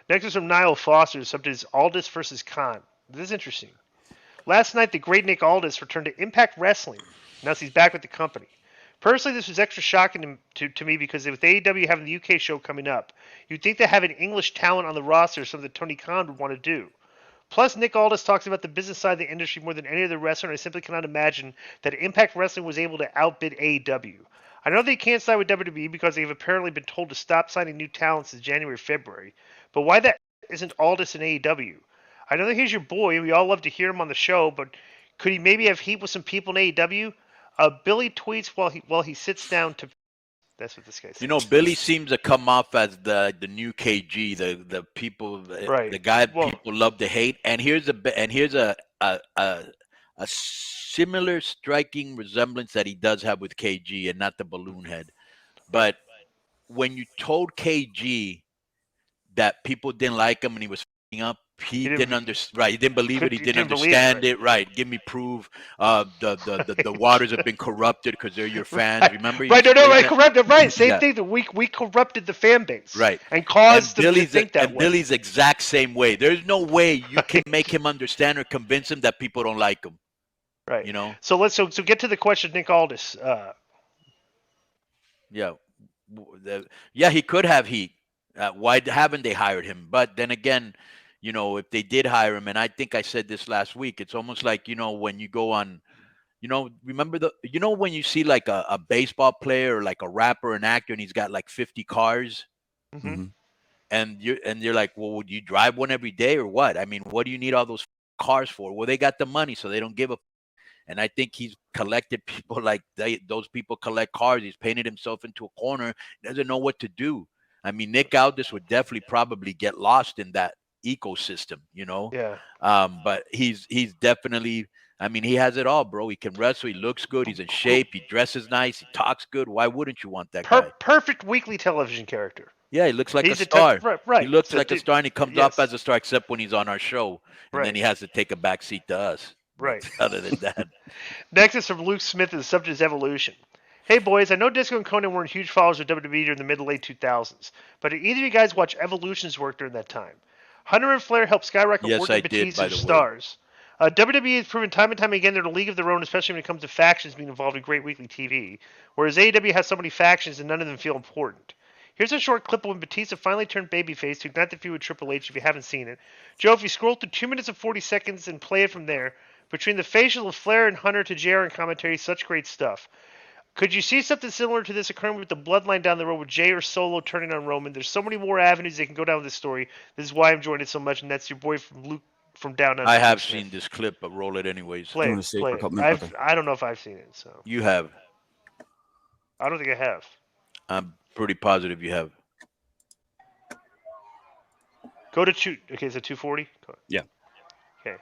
Next is from Niall Foster. The subject is Aldis versus Khan. This is interesting. Last night, the great Nick Aldis returned to Impact Wrestling. Now he's back with the company. Personally, this was extra shocking to me because with AEW having the UK show coming up, you'd think that having English talent on the roster is something that Tony Khan would want to do. Plus, Nick Aldis talks about the business side of the industry more than any other wrestler, and I simply cannot imagine that Impact Wrestling was able to outbid AEW. I know they can't sign with WWE because they have apparently been told to stop signing new talent since January, February, but why that isn't Aldis in AEW? I know that he's your boy, and we all love to hear him on the show, but could he maybe have heat with some people in AEW? Billy tweets while he sits down to. That's what this guy says. You know, Billy seems to come off as the new KG, the people, Right. the guy Well, people love to hate. And here's a similar striking resemblance that he does have with KG, and not the balloon head. But when you told KG that people didn't like him and he was f***ing up, he didn't understand. Right, he didn't believe it. He didn't understand it. Right, give me proof. The waters have been corrupted because they're your fans. Remember? Right, right, corrupted. Right, same thing. That we corrupted the fan base. Right, and caused them to think that way. Billy's exact same way. There's no way you can make him understand or convince him that people don't like him. Right. You know. So let's get to the question, Nick Aldis. Yeah, he could have heat. Why haven't they hired him? But then again, you know, if they did hire him, and I think I said this last week, it's almost like, you know, when you go on, you know, remember when you see like a baseball player or like a rapper, an actor, and he's got like 50 cars, and you're like, well, would you drive one every day or what? I mean, what do you need all those cars for? Well, they got the money, so they don't give a. And I think he's collected people like those people collect cars. He's painted himself into a corner. He doesn't know what to do. I mean, Nick Aldis would definitely probably get lost in that ecosystem, you know? Yeah. But he's definitely, I mean, he has it all, bro. He can wrestle. He looks good. He's in shape. He dresses nice. He talks good. Why wouldn't you want that guy? Perfect weekly television character. Yeah, he looks like a star. Right. He looks like a star, and he comes off as a star, except when he's on our show. And then he has to take a back seat to us. Right. Other than that. Next is from Luke Smith, and the subject is evolution. Hey boys, I know Disco and Conan weren't huge followers of WWE during the mid to late 2000s, but did either of you guys watch Evolution's work during that time? Hunter and Flair helped skyrocket Orton and Batista stars. WWE has proven time and time again they're in a league of their own, especially when it comes to factions being involved in great weekly TV, whereas AEW has so many factions and none of them feel important. Here's a short clip of when Batista finally turned babyface to ignite the feud with Triple H if you haven't seen it. Joe, if you scroll through 2 minutes and 40 seconds and play it from there, between the facial of Flair and Hunter to JR and commentary, such great stuff. Could you see something similar to this occurring with the Bloodline down the road with Jay or Solo turning on Roman? There's so many more avenues they can go down with this story. This is why I'm enjoying it so much, and that's your boy from Luke from Down Under. I have seen this clip, but roll it anyways. Play it. I don't know if I've seen it. So you have. I don't think I have. I'm pretty positive you have. Go to two. Okay, so 240. Yeah. Okay.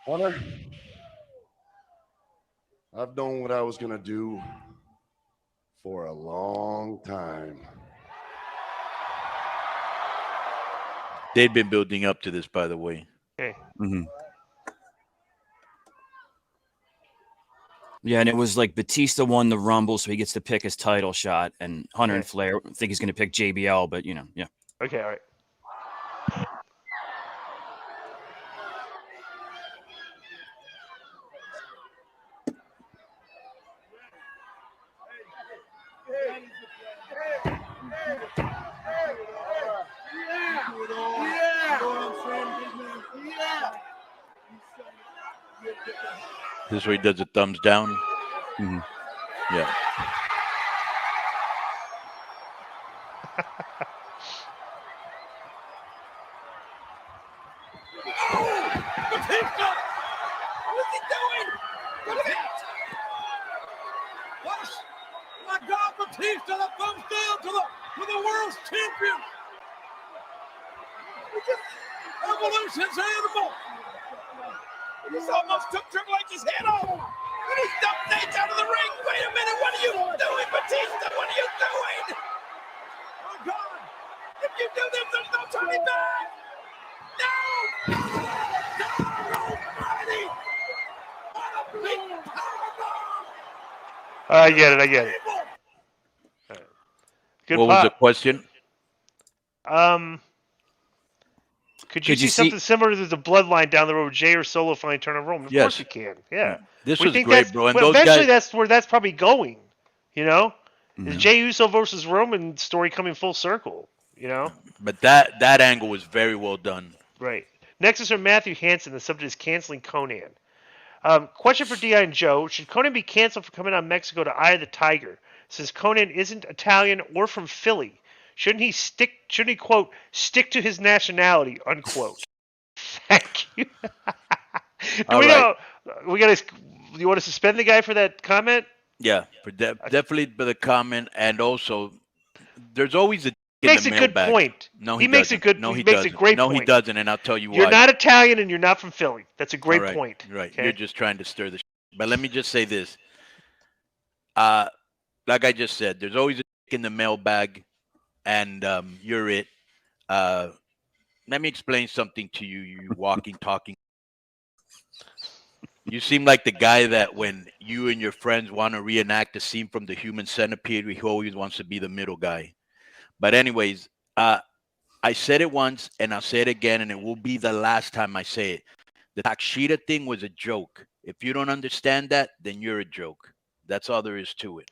Hunter, I've known what I was going to do for a long time. They'd been building up to this, by the way. Okay. Yeah, and it was like Batista won the Rumble, so he gets to pick his title shot, and Hunter and Flair think he's going to pick JBL, but, you know, yeah. Okay, all right. This is where he does a thumbs down. Yeah. What's he doing? My God, Batista, the thumbs down to the world's champion. Evolution's animal. He almost took Triple H's head off. And he dumped Nate out of the ring. Wait a minute, what are you doing, Batista? What are you doing? Oh, God. If you do this, there's no turning back. No! No, Almighty! What a big powerbomb! I get it. Good What was the pop. question? Could you see something similar to the Bloodline down the road with Jay or Solo finally turn on Roman? Of course Yes. we can. Yeah. This We was think great, that's bro. And well, those eventually guys, that's where that's probably going. You know? Is Mhm. Jey Uso versus Roman story coming full circle? You know? but that angle was very well done. Right. Next is from Matthew Hansen. The subject is canceling Conan. Question for Di and Joe: should Conan be canceled for coming on Mexico to Eye of the Tiger? Since Conan isn't Italian or from Philly, shouldn't he stick? Shouldn't he quote stick to his nationality? Unquote. Thank you. Do All we right. know? We gotta. You want to suspend the guy for that comment? Yeah, definitely for the comment, and also there's always a He in makes the a good mailbag. point. No, He he makes a doesn't. good. No, He he makes a doesn't. great No, point. he doesn't, and I'll tell you You're why. not Italian and you're not from Philly. That's a All great right, point. right. Okay? You're just trying to stir the. But let me just say this. Like I just said, there's always a in the mailbag, and you're it. Let me explain something to you. You walking, talking. You seem like the guy that when you and your friends want to reenact a scene from the Human Centipede, he always wants to be the middle guy. But anyways, I said it once and I'll say it again, and it will be the last time I say it. The Takshita thing was a joke. If you don't understand that, then you're a joke. That's all there is to it.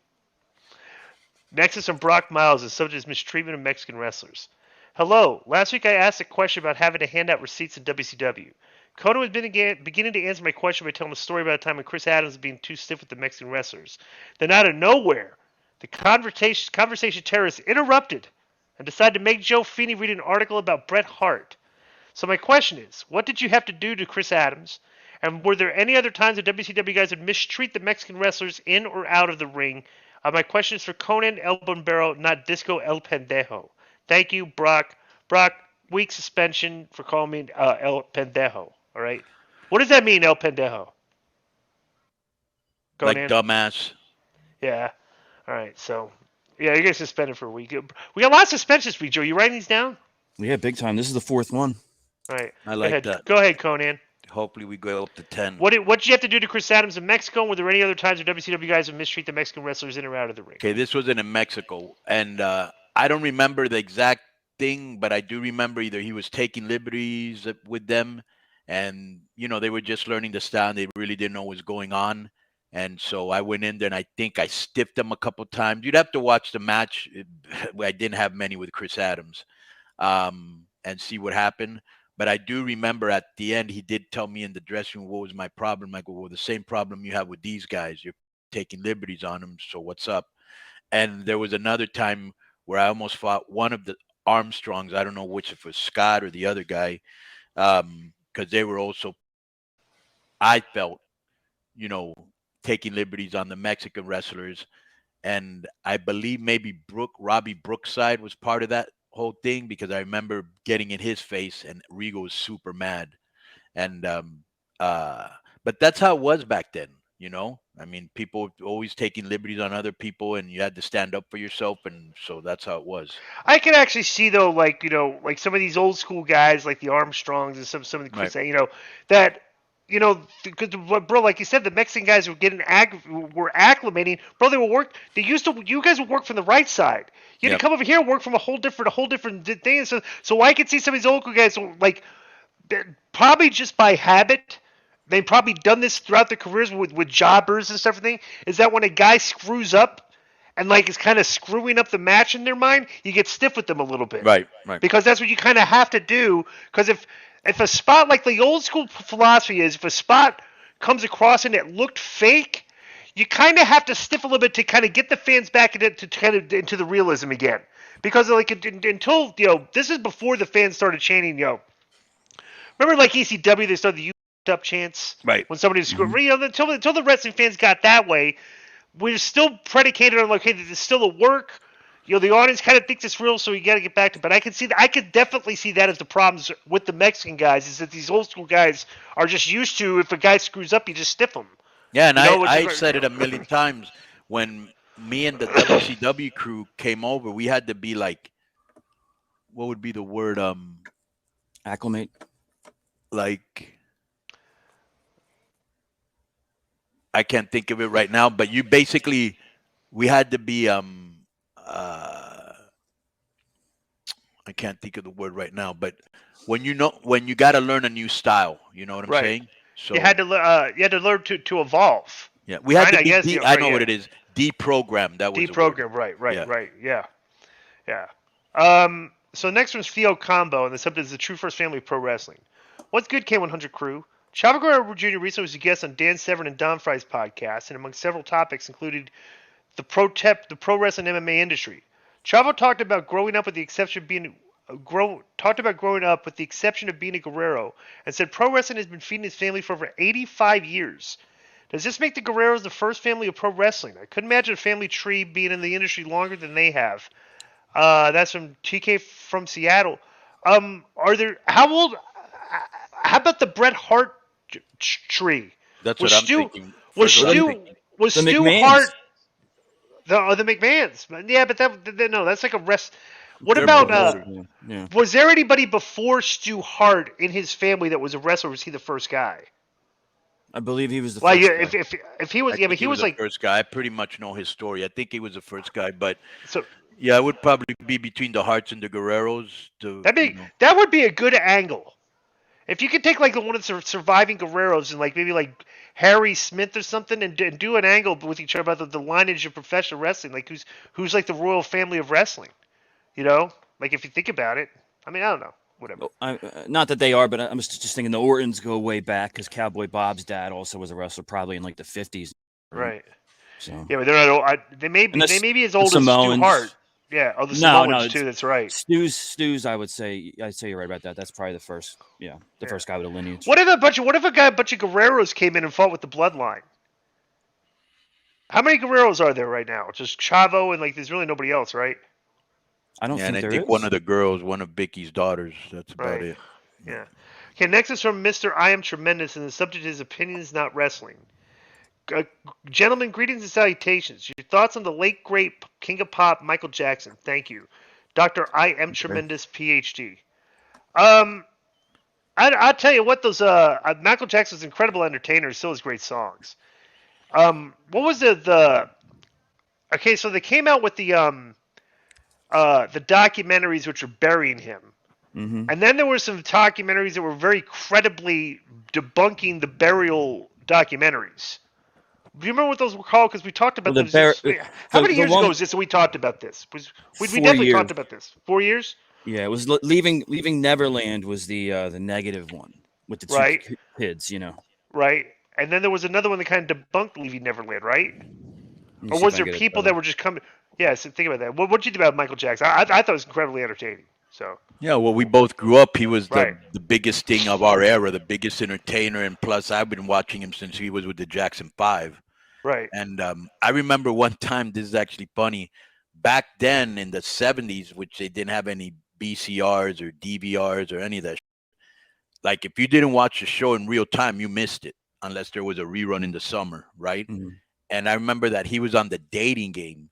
Next is from Brock Miles. The subject is mistreatment of Mexican wrestlers. Hello. Last week I asked a question about having to hand out receipts in WCW. Kono has been beginning to answer my question by telling a story about a time when Chris Adams was being too stiff with the Mexican wrestlers. Then out of nowhere, the conversation terrorists interrupted and decided to make Joe Feeney read an article about Bret Hart. So my question is, what did you have to do to Chris Adams? And were there any other times that WCW guys would mistreat the Mexican wrestlers in or out of the ring? My question is for Conan El Bombero, not Disco El Pendejo. Thank you, Brock. Brock, week suspension for calling me El Pendejo. All right. What does that mean, El Pendejo? Like Conan? dumbass. Yeah. All right. So, yeah, you're getting suspended for a week. We got lots of suspensions this week, Joe. You writing these down? Yeah, big time. This is the fourth one. All right. I like that. Go ahead, Conan. Hopefully we go up to 10. What did you have to do to Chris Adams in Mexico? And were there any other times where WCW guys would mistreat the Mexican wrestlers in or out of the ring? Okay, this wasn't in Mexico. And I don't remember the exact thing, but I do remember either he was taking liberties with them and, they were just learning the style and they really didn't know what was going on. And so I went in there and I think I stiffed them a couple times. You'd have to watch the match. I didn't have many with Chris Adams and see what happened. But I do remember at the end, he did tell me in the dressing room what was my problem. I go, well, the same problem you have with these guys. You're taking liberties on them. So what's up? And there was another time where I almost fought one of the Armstrongs. I don't know which, if it was Scott or the other guy, because they were also, I felt, taking liberties on the Mexican wrestlers. And I believe maybe Robbie Brookside was part of that whole thing because I remember getting in his face and Regal was super mad. And but that's how it was back then, I mean, people always taking liberties on other people and you had to stand up for yourself, and so that's how it was. I can actually see though, like like some of these old school guys, like the Armstrongs and some of the Chris, Right. That because bro, like you said, the Mexican guys were getting were acclimating, bro. You guys would work from the right side. You had Yep. to come over here and work from a whole different thing. So I could see some of these old school guys like probably just by habit. They've probably done this throughout their careers with jobbers and stuff. Is that when a guy screws up and like is kind of screwing up the match in their mind, you get stiff with them a little bit, Right. because that's what you kind of have to do. Because if a spot, like the old school philosophy is, if a spot comes across and it looked fake, you kind of have to stiff a little bit to kind of get the fans back into the realism again. Because like until this is before the fans started chanting Remember like ECW, they started the up chants Right. when somebody was screwed. Until the wrestling fans got that way, we're still predicated on like, hey, this is still a work. The audience kind of thinks it's real, so you got to get back to. But I could definitely see that as the problems with the Mexican guys is that these old school guys are just used to, if a guy screws up, you just stiff him. Yeah, and I said it a million times when me and the WCW crew came over. We had to be like, what would be the word? Acclimate. Like, I can't think of it right now, but we had to be I can't think of the word right now, but when you got to learn a new style, you know what I'm Right. saying? So You had to learn to evolve. yeah, we had Kinda, to I be. guess, you know, I right, know what yeah. it is. Deprogram. That was the word. Deprogram, right, Yeah. yeah. So next one's Theo Combo, and the subject is the True First Family of Pro Wrestling. What's good, K100 crew? Chavo Guerrero Jr. recently was a guest on Dan Severn and Don Fry's podcast, and among several topics included the pro wrestling MMA industry. Chavo talked about growing up with the exception of being a Guerrero, and said pro wrestling has been feeding his family for over 85 years. Does this make the Guerreros the first family of pro wrestling? I couldn't imagine a family tree being in the industry longer than they have. That's from TK from Seattle. Are there how old? How about the Bret Hart tree? That's Was what I'm Stu thinking. was First what I'm Stu thinking. was The Stu McMahons. Hart the McMahons? Yeah, but no, that's like a rest. What They're about promoters. Yeah. was there anybody before Stu Hart in his family that was a wrestler? Or was he the first guy? I believe he was the Like, first guy. if he was, I yeah, think but he was the like, first guy. I pretty much know his story. I think he was the first guy, but so yeah, it would probably be between the Hearts and the Guerreros. that would be a good angle. If you could take like one of the surviving Guerreros and like maybe like Harry Smith or something and do an angle with each other about the lineage of professional wrestling, like who's like the royal family of wrestling, you know? Like if you think about it, I mean, I don't know, whatever. Not that they are, but I'm just thinking the Ortons go way back because Cowboy Bob's dad also was a wrestler, probably in like the 50s. Right. So Yeah, but they're not old. They may And be as old as Stu Samoans. Hart. Yeah, oh, the No, Samoans too. That's right. Stu's. I'd say you're right about that. That's probably the first. Yeah, first guy with a lineage. What if a bunch of Guerreros came in and fought with the Bloodline? How many Guerreros are there right now? Just Chavo and like there's really nobody else, right? I don't Yeah, think and I there think is. one of the girls, one of Vicky's daughters. That's about Right. it. Yeah. Okay, next is from Mr. I Am Tremendous, and the subject is opinions, not wrestling. Gentlemen, greetings and salutations. Your thoughts on the late great King of Pop, Michael Jackson? Thank you, Dr. I Am Tremendous, PhD. I'll tell you what, those Michael Jackson's incredible entertainer, still has great songs. What was the okay? So they came out with the documentaries which are burying him. Mm-hmm. And then there were some documentaries that were very credibly debunking the burial documentaries. Do you remember what those were called? Because we talked about Well, those. How many years one- ago was this that we talked about this? We 4 definitely years. talked about this. 4 years? Yeah, it was leaving Neverland was the negative one with the two Right. kids. You know. Right. And then there was another one that kind of debunked Leaving Neverland, right? Let me Or see was if I there can get it people better. that were just coming? Yeah, so think about that. What did you think about Michael Jackson? I thought it was incredibly entertaining. So Yeah, well, we both grew up. He was Right. the biggest thing of our era, the biggest entertainer, and plus, I've been watching him since he was with the Jackson 5. right. And I remember one time, this is actually funny. Back then in the 70s, which they didn't have any BCRs or DVRs or any of that. Like if you didn't watch the show in real time, you missed it unless there was a rerun in the summer, right? Mhm. And I remember that he was on the Dating Game.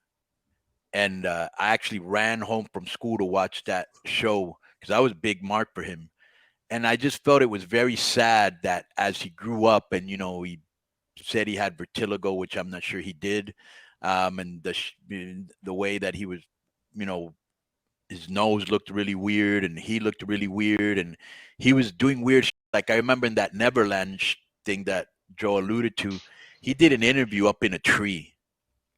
And I actually ran home from school to watch that show because I was a big mark for him. And I just felt it was very sad that as he grew up and, he said he had vertigo, which I'm not sure he did. And the way that he was, his nose looked really weird and he looked really weird and he was doing weird shit. Like I remember in that Neverland thing that Joe alluded to, he did an interview up in a tree.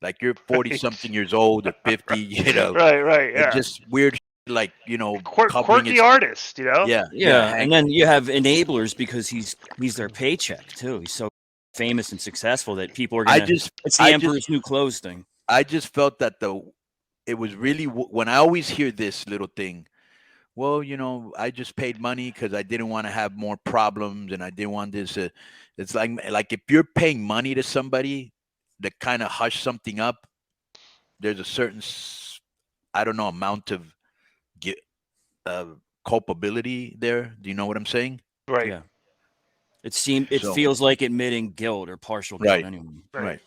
Like you're 40 something years old or 50, Right. Yeah. It's just weird, like, covering Quirky his, artist, you know? Yeah, and then you have enablers because he's their paycheck too. He's so famous and successful that people are gonna. It's the Emperor's New Clothes thing. I just felt that it was really when I always hear this little thing. Well, I just paid money because I didn't want to have more problems and I didn't want this. It's like if you're paying money to somebody to kind of hush something up, there's a certain, I don't know, amount of culpability there. Do you know what I'm saying? Right. Yeah. It feels like admitting guilt or partial guilt. Right. Anyway. Right.